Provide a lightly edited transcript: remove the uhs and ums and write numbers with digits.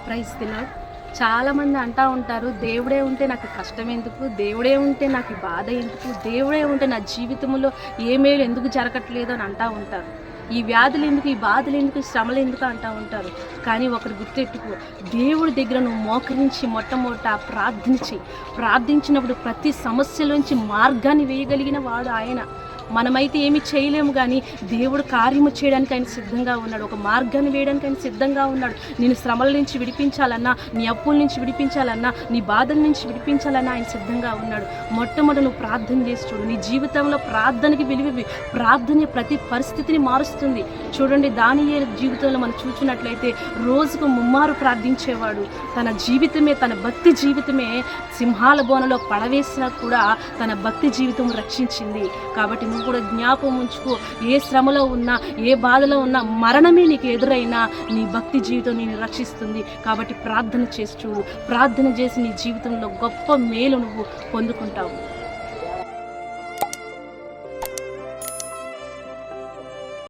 Praise the lord. చాలామంది అంటూ ఉంటారు, దేవుడే ఉంటే నాకు కష్టం ఎందుకు, దేవుడే ఉంటే నాకు ఈ బాధ ఎందుకు, దేవుడే ఉంటే నా జీవితంలో ఏ మేలు ఎందుకు జరగట్లేదు అని అంటూ ఉంటారు. ఈ వ్యాధులు ఎందుకు, ఈ బాధలు ఎందుకు, ఈ శ్రమలు ఎందుకు అంటూ ఉంటారు. కానీ ఒకటి గుర్తెట్టుకో, దేవుడి దగ్గర నువ్వు మోకరించి మొట్టమొదట ప్రార్థించినప్పుడు ప్రతి సమస్యలోంచి మార్గాన్ని వేయగలిగిన వాడు ఆయన. మనమైతే ఏమి చేయలేము, కానీ దేవుడు కార్యము చేయడానికి ఆయన సిద్ధంగా ఉన్నాడు. ఒక మార్గాన్ని వేయడానికి ఆయన సిద్ధంగా ఉన్నాడు. నేను శ్రమల నుంచి విడిపించాలన్నా, నీ అప్పుల నుంచి విడిపించాలన్నా, నీ బాధల నుంచి విడిపించాలన్నా ఆయన సిద్ధంగా ఉన్నాడు. మొట్టమొదటి నువ్వు ప్రార్థన చేసి చూడు. నీ జీవితంలో ప్రార్థనకి విలువ, ప్రార్థన ప్రతి పరిస్థితిని మారుస్తుంది. చూడండి, దానియేలు జీవితంలో మనం చూసినట్లయితే రోజుకు ముమ్మారు ప్రార్థించేవాడు. తన జీవితమే, తన భక్తి జీవితమే సింహాల బోనలో పడవేసినా కూడా తన భక్తి జీవితం రక్షించింది. కాబట్టి నువ్వు కూడా జ్ఞాపకం ఉంచుకో, ఏ శ్రమలో ఉన్నా, ఏ బాధలో ఉన్నా, మరణమే నీకు ఎదురైనా నీ భక్తి జీవితం నేను రక్షిస్తుంది. కాబట్టి ప్రార్థన చేసి చూడు. ప్రార్థన చేసి నీ జీవితంలో గొప్ప మేలు నువ్వు పొందుకుంటావు.